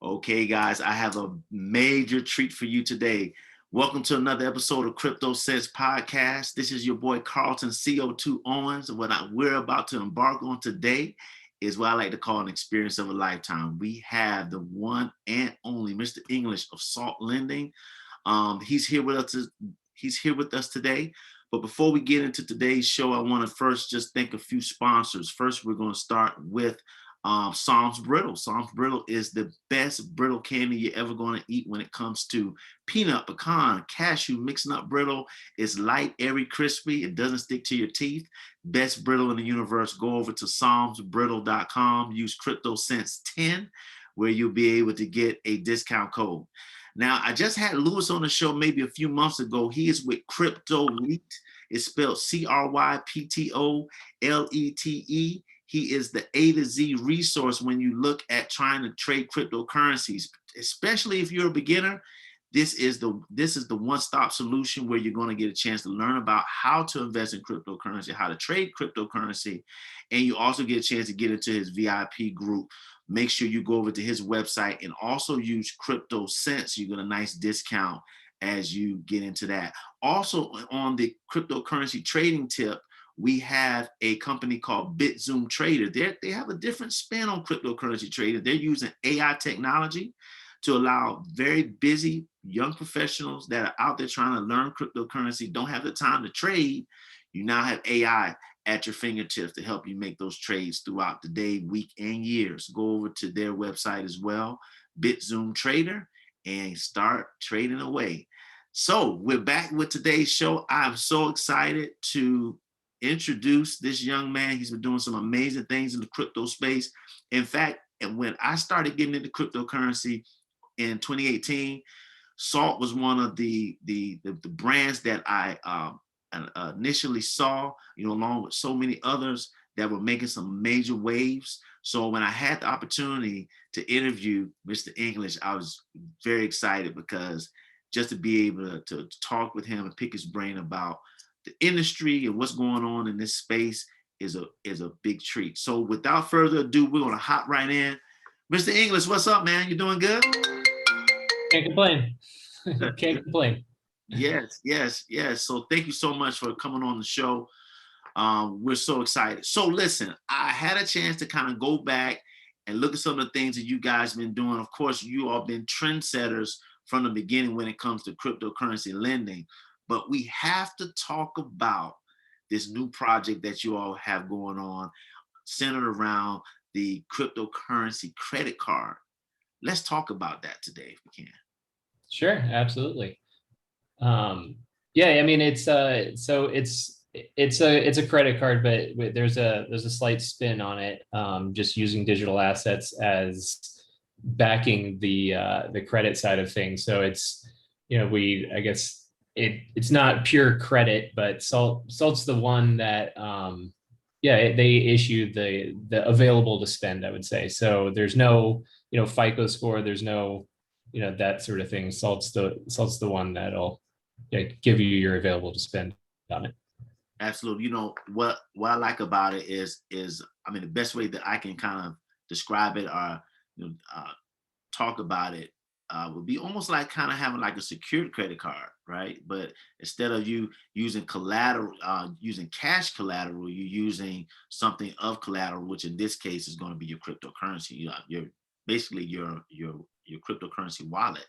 Okay, guys, I have a major treat for you today. Welcome to another episode of Crypto Sense Podcast. This is your boy Carlton CO2 Owens. We're about to embark on today is what I like to call an experience of a lifetime. We have the one and only Mr. English of Salt Lending. He's here with us. He's here with us today. But before we get into today's show, I want to first just thank a few sponsors. First, we're going to start with Psalms Brittle. Psalms Brittle is the best brittle candy you're ever going to eat when it comes to peanut, pecan, cashew, mixed nut brittle. It's light, airy, crispy. It doesn't stick to your teeth. Best brittle in the universe. Go over to psalmsbrittle.com. Use CryptoSense10 where you'll be able to get a discount code. Now, I just had Lewis on the show maybe a few months ago. He is with Crypto Leet. It's spelled CryptoLete. He is the A to Z resource when you look at trying to trade cryptocurrencies, especially if you're a beginner. This is the one-stop solution where you're going to get a chance to learn about how to invest in cryptocurrency, how to trade cryptocurrency, and you also get a chance to get into his VIP group. Make sure you go over to his website and also use CryptoSense. You get a nice discount as you get into that. Also, on the cryptocurrency trading tip, we have a company called BitZoom Trader. They have a different spin on cryptocurrency trading. They're using AI technology to allow very busy young professionals that are out there trying to learn cryptocurrency, don't have the time to trade. You now have AI at your fingertips to help you make those trades throughout the day, week, and years. Go over to their website as well, BitZoom Trader, and start trading away. So we're back with today's show. I'm so excited to introduce this young man. He's been doing some amazing things in the crypto space. In fact, and when I started getting into cryptocurrency in 2018, Salt was one of the brands that I initially saw, along with so many others that were making some major waves. So when I had the opportunity to interview Mr. English, I was very excited because just to be able to talk with him and pick his brain about the industry and what's going on in this space is a big treat. So without further ado, we're going to hop right in. Mr. English, what's up, man? You doing good? Can't complain. Can't complain. Yes. So thank you so much for coming on the show. We're so excited. So listen, I had a chance to kind of go back and look at some of the things that you guys have been doing. Of course, you all been trendsetters from the beginning when it comes to cryptocurrency lending. But we have to talk about this new project that you all have going on centered around the cryptocurrency credit card. Let's talk about that today if we can. Sure, absolutely. Yeah, I mean it's a credit card, but there's a slight spin on it, just using digital assets as backing the credit side of things. So it's it's not pure credit, but Salt's the one that they issue the available to spend, I would say. So there's no FICO score, there's no that sort of thing. Salt's the one that'll give you your available to spend on it. Absolutely. What I like about it is I mean, the best way that I can kind of describe it or talk about it would be almost like kind of having like a secured credit card, right? But instead of you using collateral, using cash collateral, you're using something of collateral, which in this case is going to be your cryptocurrency. Your basically your cryptocurrency wallet.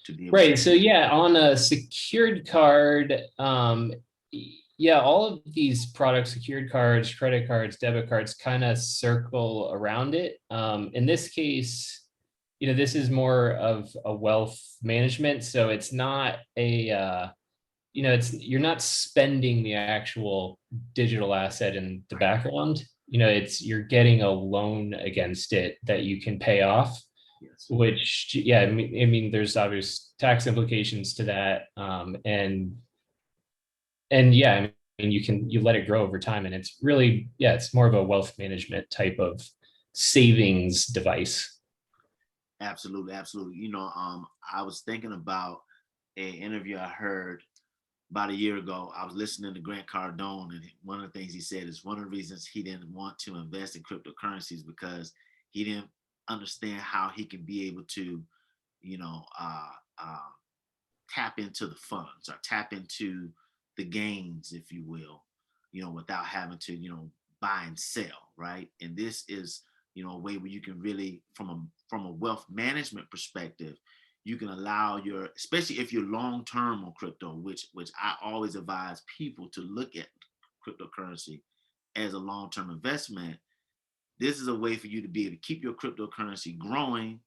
To be able right. So yeah, on a secured card, all of these products, secured cards, credit cards, debit cards, kind of circle around it. In this case, this is more of a wealth management. So it's not you're not spending the actual digital asset in the background. You're getting a loan against it that you can pay off. Yes. Which, I mean, there's obvious tax implications to that. And yeah, I mean, you let it grow over time, and it's really, it's more of a wealth management type of savings device. Absolutely. I was thinking about an interview I heard about a year ago. I was listening to Grant Cardone, and one of the things he said is one of the reasons he didn't want to invest in cryptocurrencies because he didn't understand how he can be able to, you know, tap into the funds or tap into the gains, if you will, without having to, buy and sell, right? And this is, a way where you can really, from a wealth management perspective, you can allow your, especially if you're long term on crypto, which I always advise people to look at cryptocurrency as a long term investment. This is a way for you to be able to keep your cryptocurrency growing.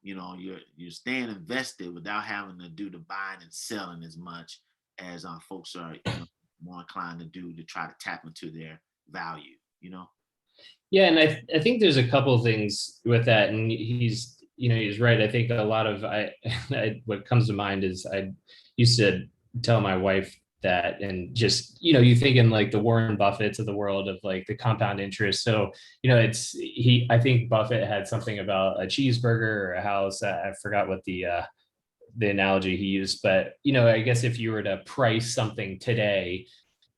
You're staying invested without having to do the buying and selling as much as folks are more inclined to do to try to tap into their value. Yeah, and I think there's a couple of things with that, and he's right. I think a lot of what comes to mind is I used to tell my wife that, and just you think in like the Warren Buffetts of the world of like the compound interest. So I think Buffett had something about a cheeseburger or a house. I forgot what the analogy he used, but I guess if you were to price something today,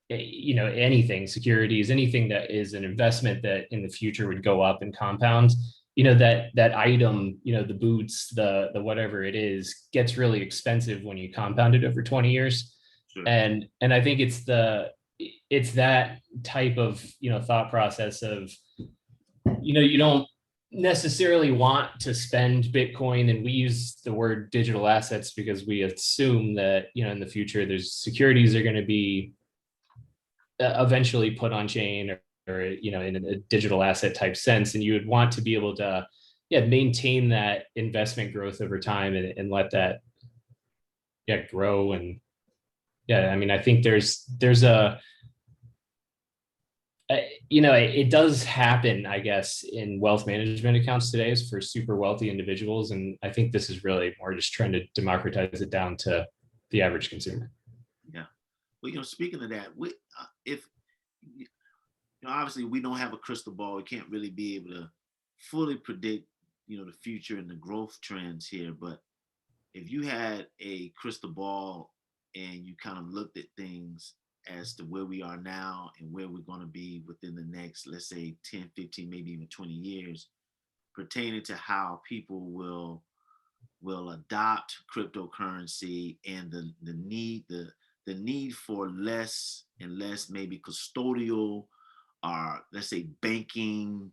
anything, securities, anything that is an investment that in the future would go up and compound, that item, the boots, the whatever it is, gets really expensive when you compound it over 20 years. Sure. And I think it's that type of thought process of you don't necessarily want to spend Bitcoin, and we use the word digital assets because we assume that in the future there's securities are going to be eventually put on chain or in a digital asset type sense, and you would want to be able to maintain that investment growth over time and let that grow. And I mean, I think there's it does happen, I guess, in wealth management accounts today is for super wealthy individuals, and I think this is really more just trying to democratize it down to the average consumer. Yeah. Well, speaking of that, if obviously we don't have a crystal ball, we can't really be able to fully predict, the future and the growth trends here. But if you had a crystal ball and you kind of looked at things as to where we are now and where we're going to be within the next, let's say 10, 15, maybe even 20 years, pertaining to how people will adopt cryptocurrency and the need for less and less maybe custodial or let's say banking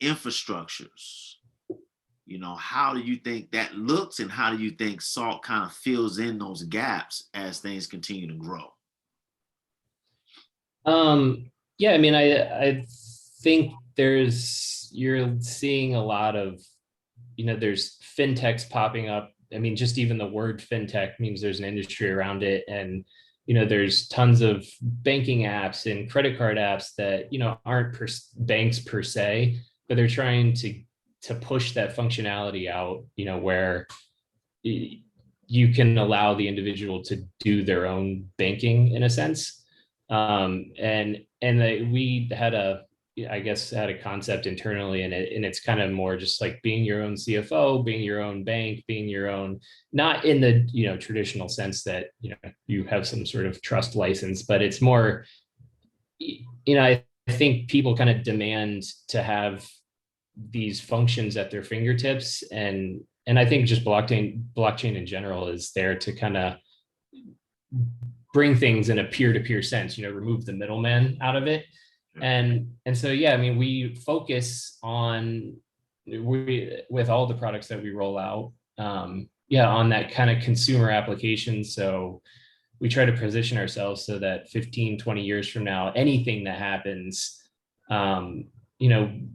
infrastructures. How do you think that looks, and how do you think SALT kind of fills in those gaps as things continue to grow? I mean, I think you're seeing a lot of, there's fintechs popping up. I mean, just even the word fintech means there's an industry around it. And, there's tons of banking apps and credit card apps that, aren't banks per se, but they're trying to push that functionality out, where you can allow the individual to do their own banking in a sense. We had a concept internally, and it's kind of more just like being your own CFO, being your own bank, being your own, not in the traditional sense that you have some sort of trust license, but it's more, I think people kind of demand to have these functions at their fingertips, and I think just blockchain in general is there to kind of bring things in a peer-to-peer sense, remove the middleman out of it. And so, I mean, we focus with all the products that we roll out, on that kind of consumer application. So we try to position ourselves so that 15, 20 years from now, anything that happens,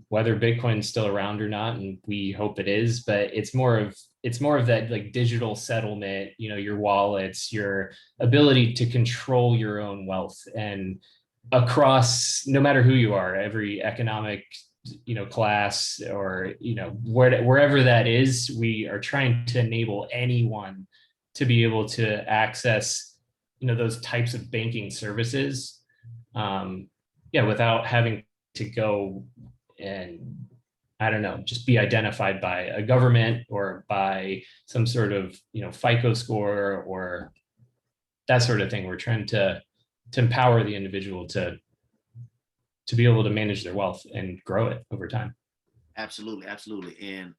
whether Bitcoin's still around or not, and we hope it is, but it's more of that like digital settlement, your wallets, your ability to control your own wealth, and across no matter who you are, every economic class, or wherever that is, we are trying to enable anyone to be able to access those types of banking services, without having to go and, I don't know, just be identified by a government or by some sort of FICO score or that sort of thing. We're trying to empower the individual to be able to manage their wealth and grow it over time. Absolutely, absolutely. And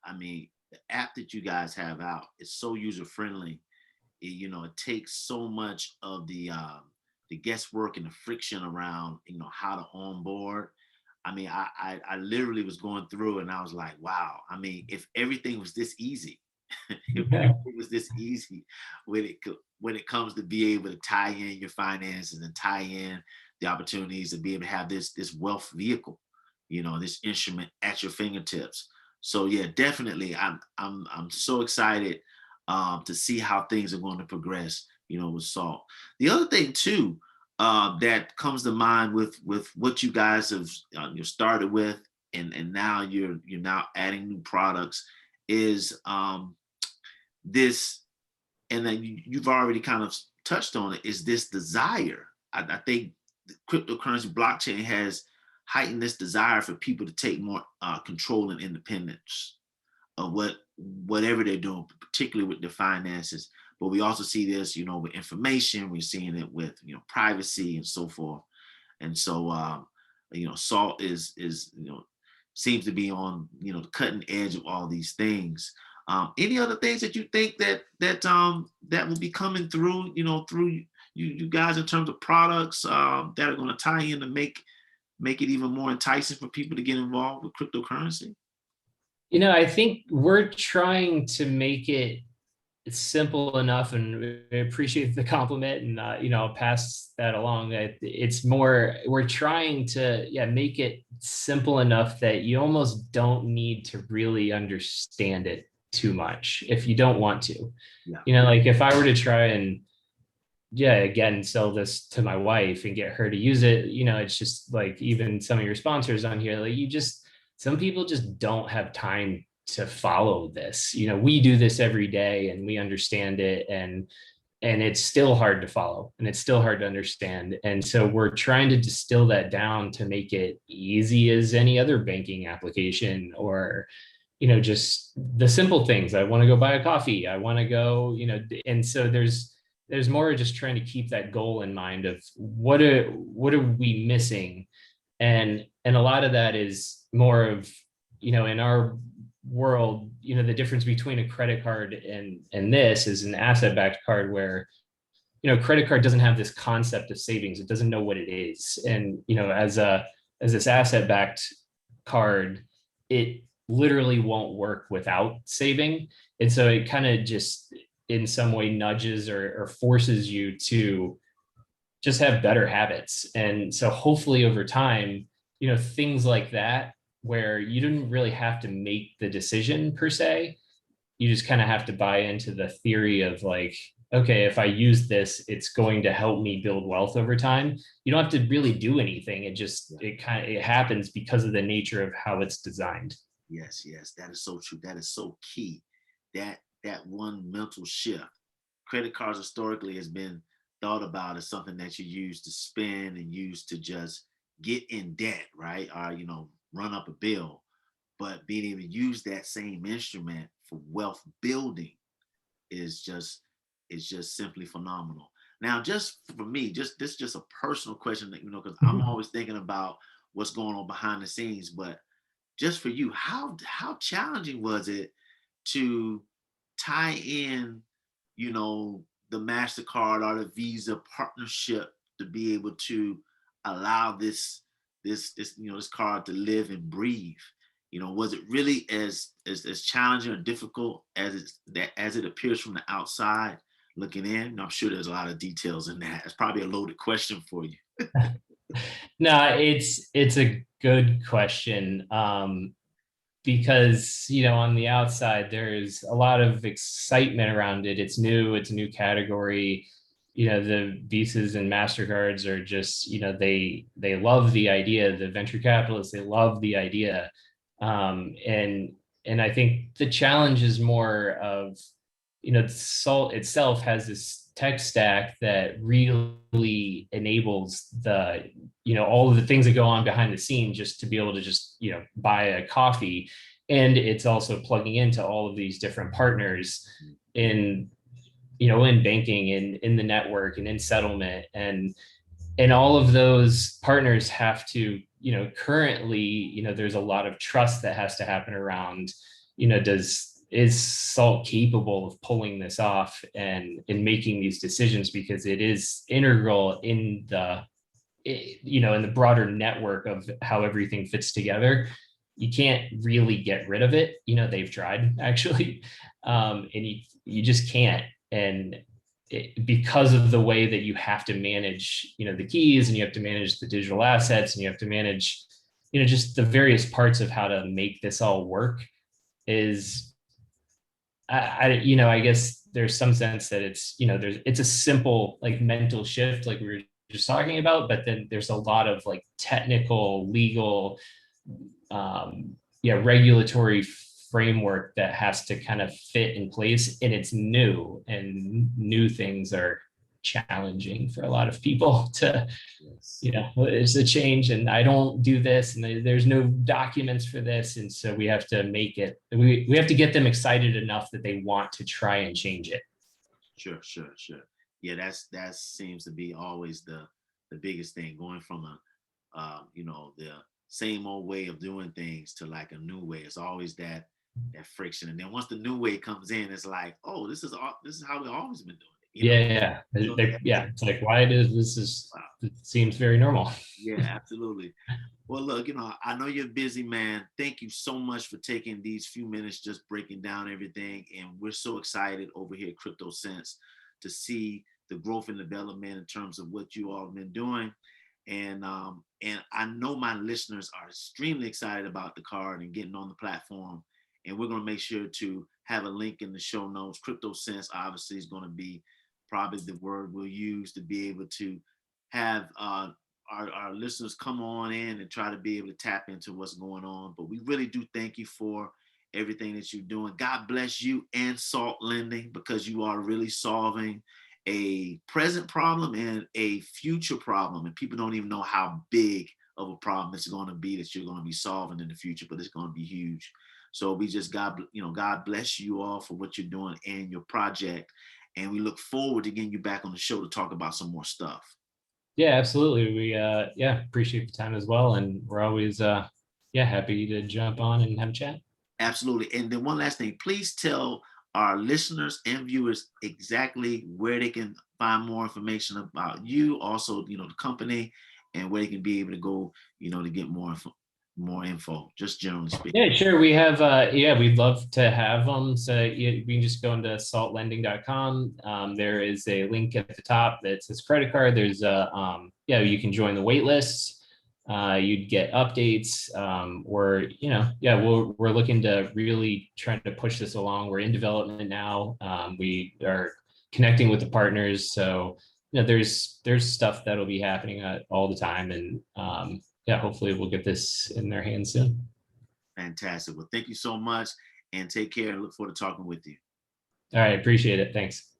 I mean, the app that you guys have out is so user friendly. It takes so much of the guesswork and the friction around how to onboard. I mean, I literally was going through and I was like, wow. I mean, if everything was this easy, if everything was this easy when it comes to be able to tie in your finances and tie in the opportunities to be able to have this wealth vehicle, this instrument at your fingertips. So yeah, definitely, I'm so excited to see how things are going to progress, with salt. The other thing too that comes to mind with what you guys have you started with, and now you're now adding new products is this, and then you've already kind of touched on it, is this desire. I think the cryptocurrency blockchain has heightened this desire for people to take more control and independence of whatever they're doing, particularly with their finances. But we also see this, with information. We're seeing it with privacy and so forth. And so, Salt is seems to be on the cutting edge of all these things. Any other things that you think that will be coming through, through you guys in terms of products that are going to tie in to make it even more enticing for people to get involved with cryptocurrency? I think we're trying to make it simple enough, and we appreciate the compliment, and I'll pass that along. It's more, we're trying to, yeah, make it simple enough that you almost don't need to really understand it too much if you don't want to. Yeah. Like if I were to try and, yeah, again, sell this to my wife and get her to use it, it's just like, even some of your sponsors on here, like, some people just don't have time to follow this. We do this every day and we understand it, and it's still hard to follow and it's still hard to understand. And so we're trying to distill that down to make it easy as any other banking application, or just the simple things. I want to go buy a coffee, I want to go, and so there's more just trying to keep that goal in mind of what are we missing. And a lot of that is more of, in our world, the difference between a credit card and this is an asset-backed card, where credit card doesn't have this concept of savings. It doesn't know what it is. And as this asset-backed card, it literally won't work without saving. And so it kind of just in some way nudges or forces you to just have better habits. And so hopefully over time, things like that, where you didn't really have to make the decision per se. You just kind of have to buy into the theory of like, okay, if I use this, it's going to help me build wealth over time. You don't have to really do anything. It happens because of the nature of how it's designed. Yes, yes, that is so true. That is so key. That one mental shift. Credit cards historically has been thought about as something that you use to spend and use to just get in debt, right? Or run up a bill. But being able to use that same instrument for wealth building is just simply phenomenal. Now, just for me, just a personal question that because I'm always thinking about what's going on behind the scenes, but just for you, how challenging was it to tie in, the MasterCard or the Visa partnership to be able to allow this card to live and breathe? Was it really as challenging or difficult as it appears from the outside looking in? I'm sure there's a lot of details in that. It's probably a loaded question for you. No, it's a good question. Because on the outside there's a lot of excitement around it. It's new, it's a new category. The Visas and MasterCards are just, they love the idea. The venture capitalists, they love the idea. And I think the challenge is more of, Salt itself has this tech stack that really enables all of the things that go on behind the scenes, just to be able to just, buy a coffee. And it's also plugging into all of these different partners in, in banking and in the network and in settlement. And all of those partners have to, currently, there's a lot of trust that has to happen around, is Salt capable of pulling this off and in making these decisions, because it is integral in the broader network of how everything fits together. You can't really get rid of it. They've tried actually, and you just can't. And because of the way that you have to manage, the keys, and you have to manage the digital assets, and you have to manage, just the various parts of how to make this all work, is I guess there's some sense that it's a simple like mental shift, like we were just talking about, but then there's a lot of like technical, legal, regulatory framework that has to kind of fit in place, and it's new, and new things are challenging for a lot of people to, Yes. it's a change, and I don't do this, and there's no documents for this, and so we have to make it, we have to get them excited enough that they want to try and change it. Sure. Yeah, that seems to be always the biggest thing, going from the same old way of doing things to like a new way. It's always that friction, and then once the new way comes in, it's like, oh, this is how we've always been doing it. So It's like, why does this is wow. it seems very normal. Yeah, absolutely. Well, look, I know you're busy, man. Thank you so much for taking these few minutes just breaking down everything. And we're so excited over here at Crypto Sense to see the growth and development in terms of what you all have been doing. And I know my listeners are extremely excited about the card and getting on the platform. And we're going to make sure to have a link in the show notes. Crypto Sense obviously is going to be probably the word we'll use to be able to have our listeners come on in and try to be able to tap into what's going on. But we really do thank you for everything that you're doing. God bless you and Salt Lending, because you are really solving a present problem and a future problem. And people don't even know how big of a problem it's going to be that you're going to be solving in the future, but it's going to be huge. So we just, God bless you all for what you're doing and your project. And we look forward to getting you back on the show to talk about some more stuff. Yeah, absolutely. We appreciate the time as well, and we're always happy to jump on and have a chat. Absolutely. And then one last thing, please tell our listeners and viewers exactly where they can find more information about you, also, the company, and where they can be able to go, to get more info, just generally speaking. Yeah, sure. We have, we'd love to have them. So we can just go into saltlending.com. There is a link at the top that says credit card. There's you can join the wait list. You'd get updates, we're looking to really trying to push this along. We're in development now. We are connecting with the partners. So, there's stuff that'll be happening all the time. And hopefully we'll get this in their hands soon. Fantastic. Well, thank you so much, and take care, and look forward to talking with you. All right. Appreciate it. Thanks.